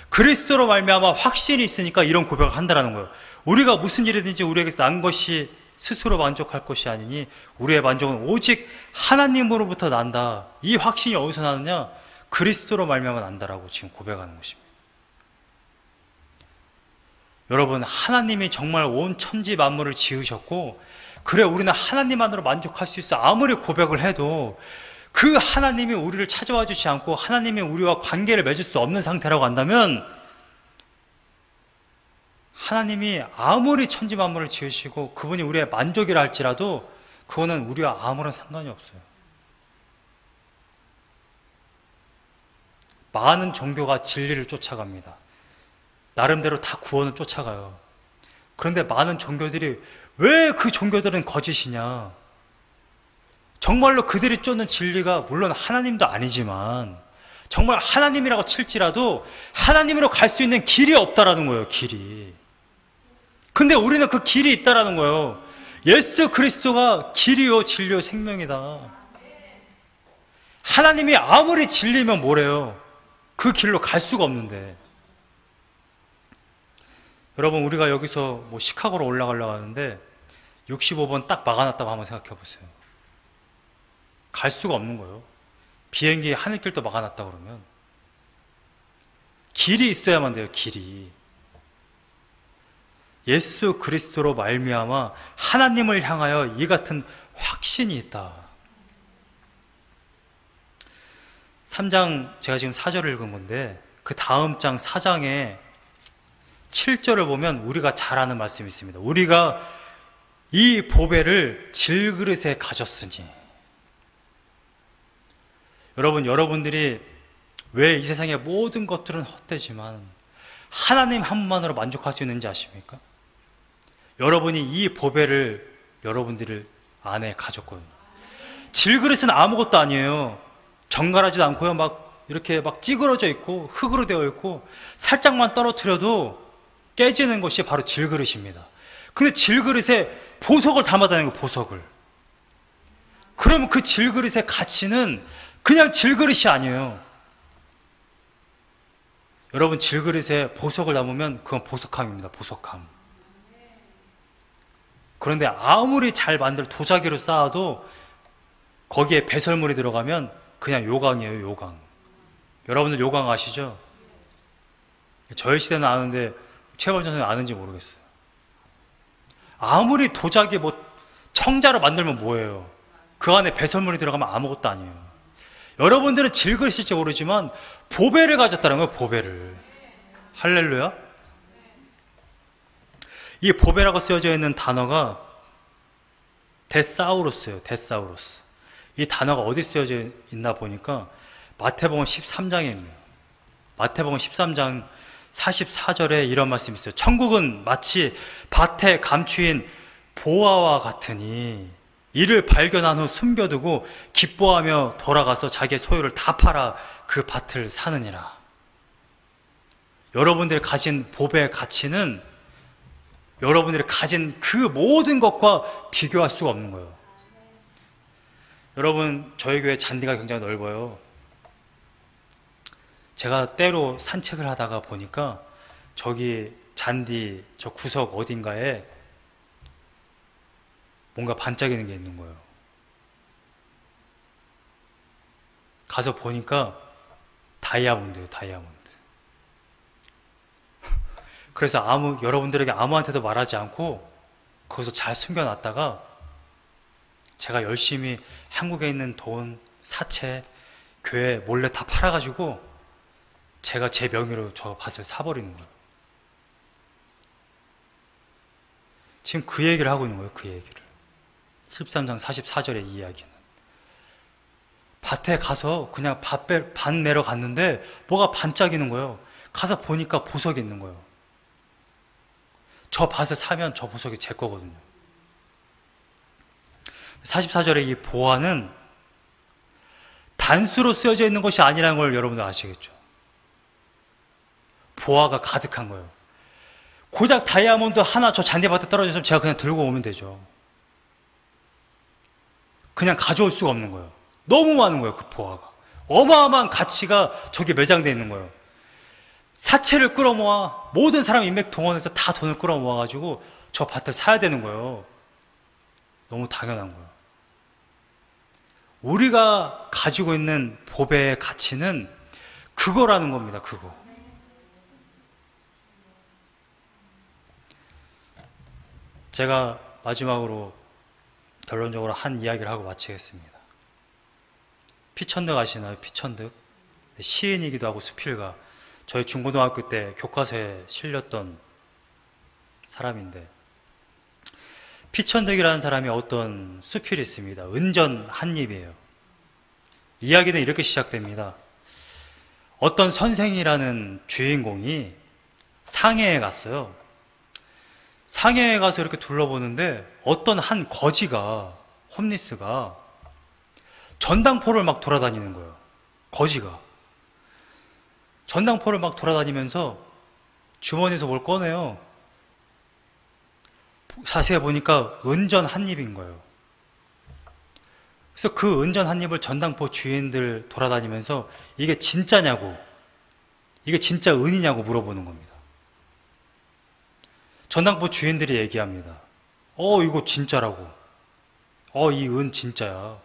그리스도로 말미암아 확신이 있으니까 이런 고백을 한다라는 거예요. 우리가 무슨 일이든지 우리에게서 난 것이 스스로 만족할 것이 아니니 우리의 만족은 오직 하나님으로부터 난다. 이 확신이 어디서 나느냐? 그리스도로 말미암아 난다라고 지금 고백하는 것입니다. 여러분, 하나님이 정말 온 천지 만물을 지으셨고, 그래 우리는 하나님만으로 만족할 수 있어. 아무리 고백을 해도 그 하나님이 우리를 찾아와 주지 않고 하나님이 우리와 관계를 맺을 수 없는 상태라고 한다면, 하나님이 아무리 천지 만물을 지으시고 그분이 우리의 만족이라 할지라도 그거는 우리와 아무런 상관이 없어요. 많은 종교가 진리를 쫓아갑니다. 나름대로 다 구원을 쫓아가요. 그런데 많은 종교들이, 왜 그 종교들은 거짓이냐? 정말로 그들이 쫓는 진리가 물론 하나님도 아니지만 정말 하나님이라고 칠지라도 하나님으로 갈 수 있는 길이 없다라는 거예요. 길이. 근데 우리는 그 길이 있다라는 거예요. 예수 그리스도가 길이요 진리요 생명이다. 하나님이 아무리 진리면 뭐래요? 그 길로 갈 수가 없는데. 여러분, 우리가 여기서 시카고로 올라가려고 하는데 65번 딱 막아놨다고 한번 생각해 보세요. 갈 수가 없는 거예요. 비행기 하늘길도 막아놨다 그러면. 길이 있어야만 돼요. 길이. 예수 그리스도로 말미암아 하나님을 향하여 이 같은 확신이 있다. 3장, 제가 지금 4절을 읽은 건데 그 다음 장 4장에 7절을 보면 우리가 잘 아는 말씀이 있습니다. 우리가 이 보배를 질그릇에 가졌으니. 여러분들이 왜 이 세상의 모든 것들은 헛되지만 하나님 한 분만으로 만족할 수 있는지 아십니까? 여러분이 이 보배를 여러분들 안에 가졌거든요. 질그릇은 아무것도 아니에요. 정갈하지도 않고요. 이렇게 찌그러져 있고 흙으로 되어 있고 살짝만 떨어뜨려도 깨지는 것이 바로 질그릇입니다. 근데 질그릇에 보석을 담아다니는 거예요. 보석을. 그러면 그 질그릇의 가치는 그냥 질그릇이 아니에요. 여러분, 질그릇에 보석을 담으면 그건 보석함입니다. 보석함. 그런데 아무리 잘 만들 도자기로 쌓아도 거기에 배설물이 들어가면 그냥 요강이에요. 요강. 여러분들 요강 아시죠? 저희 시대는 아는데 최범 선생님 아는지 모르겠어요. 아무리 도자기 청자로 만들면 뭐예요? 그 안에 배설물이 들어가면 아무것도 아니에요. 여러분들은 질그릇일지 모르지만 보배를 가졌다는 거예요. 보배를. 할렐루야. 이 보배라고 쓰여져 있는 단어가 데사우루스예요. 데사우루스. 이 단어가 어디 쓰여져 있나 보니까 마태복음 13장에 있네요. 마태복음 13장 44절에 이런 말씀이 있어요. 천국은 마치 밭에 감추인 보화와 같으니 이를 발견한 후 숨겨두고 기뻐하며 돌아가서 자기의 소유를 다 팔아 그 밭을 사느니라. 여러분들이 가진 복의 가치는 여러분들이 가진 그 모든 것과 비교할 수가 없는 거예요. 여러분, 저희 교회 잔디가 굉장히 넓어요. 제가 때로 산책을 하다가 보니까 저기 잔디 저 구석 어딘가에 뭔가 반짝이는 게 있는 거예요. 가서 보니까 다이아몬드예요, 다이아몬드. 그래서 여러분들에게 아무한테도 말하지 않고 거기서 잘 숨겨놨다가 제가 열심히 한국에 있는 돈, 사채, 교회 몰래 다 팔아가지고 제가 제 명의로 저 밭을 사버리는 거예요. 지금 그 얘기를 하고 있는 거예요, 그 얘기를. 13장 44절의 이 이야기는. 밭에 가서 그냥 밭 매러 갔는데 뭐가 반짝이는 거예요. 가서 보니까 보석이 있는 거예요. 저 밭을 사면 저 보석이 제 거거든요. 44절의 이 보화는 단수로 쓰여져 있는 것이 아니라는 걸 여러분들 아시겠죠? 보화가 가득한 거예요. 고작 다이아몬드 하나 저 잔디밭에 떨어져서 제가 그냥 들고 오면 되죠. 그냥 가져올 수가 없는 거예요. 너무 많은 거예요, 그 보화가. 어마어마한 가치가 저기 매장되어 있는 거예요. 사채를 끌어모아 모든 사람 인맥 동원해서 다 돈을 끌어모아가지고 저 밭을 사야 되는 거예요. 너무 당연한 거예요. 우리가 가지고 있는 보배의 가치는 그거라는 겁니다, 그거. 제가 마지막으로 결론적으로 한 이야기를 하고 마치겠습니다. 피천득 아시나요? 피천득. 시인이기도 하고 수필가. 저희 중고등학교 때 교과서에 실렸던 사람인데, 피천득이라는 사람이 어떤 수필이 있습니다. 은전 한입이에요. 이야기는 이렇게 시작됩니다. 어떤 선생이라는 주인공이 상해에 갔어요. 상해에 가서 이렇게 둘러보는데 어떤 한 거지가, 홈리스가 전당포를 막 돌아다니는 거예요. 거지가 전당포를 막 돌아다니면서 주머니에서 뭘 꺼내요. 자세히 보니까 은전 한 입인 거예요. 그래서 그 은전 한 입을 전당포 주인들 돌아다니면서 이게 진짜냐고, 이게 진짜 은이냐고 물어보는 겁니다. 전당포 주인들이 얘기합니다. 이거 진짜라고. 이 은 진짜야.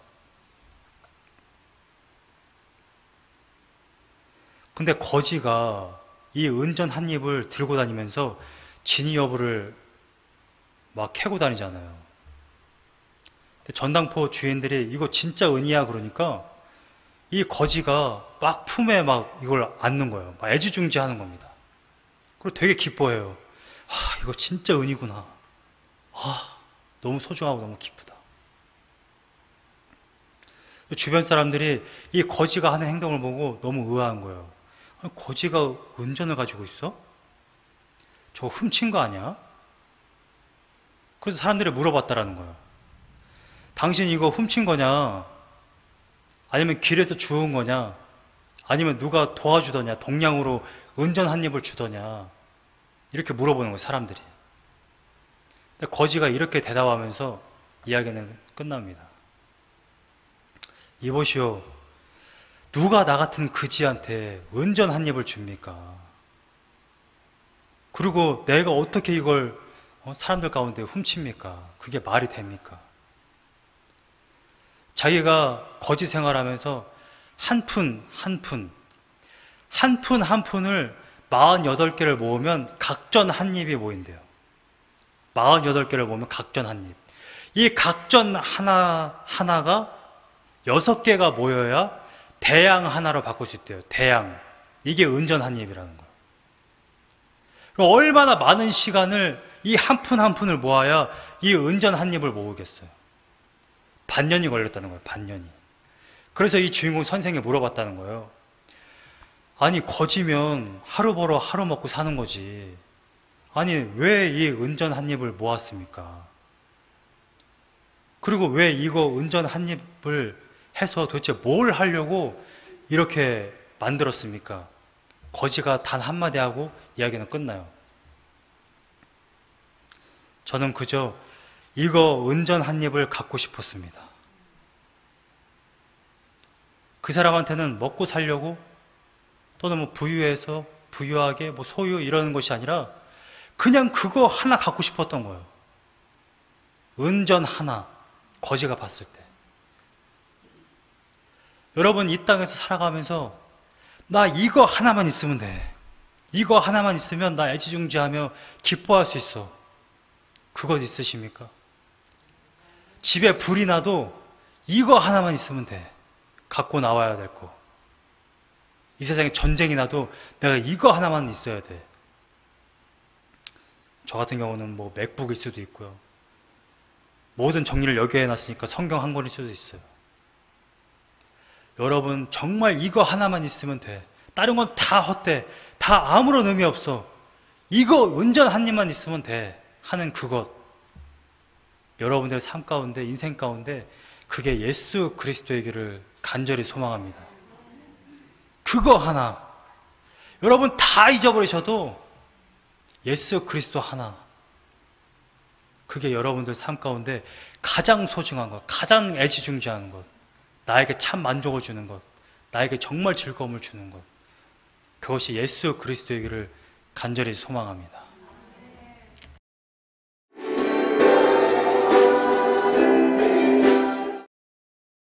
근데 거지가 이 은전 한 입을 들고 다니면서 진위 여부를 막 캐고 다니잖아요. 근데 전당포 주인들이 이거 진짜 은이야 그러니까 이 거지가 막 품에 막 이걸 안는 거예요. 막 애지중지하는 겁니다. 그리고 되게 기뻐해요. 이거 진짜 은이구나. 너무 소중하고 너무 기쁘다. 주변 사람들이 이 거지가 하는 행동을 보고 너무 의아한 거예요. 거지가 은전을 가지고 있어? 저거 훔친 거 아니야? 그래서 사람들이 물어봤다라는 거예요. 당신 이거 훔친 거냐? 아니면 길에서 주운 거냐? 아니면 누가 도와주더냐? 동량으로 은전 한 입을 주더냐? 이렇게 물어보는 거예요, 사람들이. 근데 거지가 이렇게 대답하면서 이야기는 끝납니다. 이보시오, 누가 나 같은 그지한테 은전 한 입을 줍니까? 그리고 내가 어떻게 이걸 사람들 가운데 훔칩니까? 그게 말이 됩니까? 자기가 거지 생활하면서 한 푼 한 푼을 48개를 모으면 각전 한 입이 모인대요. 48개를 모으면 각전 한 입. 이 각전 하나가 6개가 모여야 대양 하나로 바꿀 수 있대요. 대양. 이게 은전 한 입이라는 거예요. 그럼 얼마나 많은 시간을 이 한 푼 한 푼을 모아야 이 은전 한 입을 모으겠어요. 반년이 걸렸다는 거예요. 반년이. 그래서 이 주인공 선생에게 물어봤다는 거예요. 아니, 거지면 하루 벌어 하루 먹고 사는 거지. 아니, 왜 이 은전 한 입을 모았습니까? 그리고 왜 이거 은전 한 입을 해서 도대체 뭘 하려고 이렇게 만들었습니까? 거지가 단 한마디 하고 이야기는 끝나요. 저는 그저 이거 은전 한 입을 갖고 싶었습니다. 그 사람한테는 먹고 살려고 또는 뭐 부유해서 부유하게 뭐 소유 이러는 것이 아니라 그냥 그거 하나 갖고 싶었던 거예요. 은전 하나, 거지가 봤을 때. 여러분, 이 땅에서 살아가면서 나 이거 하나만 있으면 돼. 이거 하나만 있으면 나 애지중지하며 기뻐할 수 있어. 그것 있으십니까? 집에 불이 나도 이거 하나만 있으면 돼. 갖고 나와야 될 거. 이 세상에 전쟁이 나도 내가 이거 하나만 있어야 돼. 저 같은 경우는 뭐 맥북일 수도 있고요. 모든 정리를 여기에 해놨으니까 성경 한 권일 수도 있어요. 여러분, 정말 이거 하나만 있으면 돼. 다른 건 다 헛돼. 다 아무런 의미 없어. 이거 은전 한 입만 있으면 돼. 하는 그것. 여러분들의 삶 가운데, 인생 가운데 그게 예수 그리스도이기를 간절히 소망합니다. 그거 하나. 여러분 다 잊어버리셔도 예수 그리스도 하나. 그게 여러분들 삶 가운데 가장 소중한 것, 가장 애지중지하는 것, 나에게 참 만족을 주는 것, 나에게 정말 즐거움을 주는 것, 그것이 예수 그리스도이기를 간절히 소망합니다.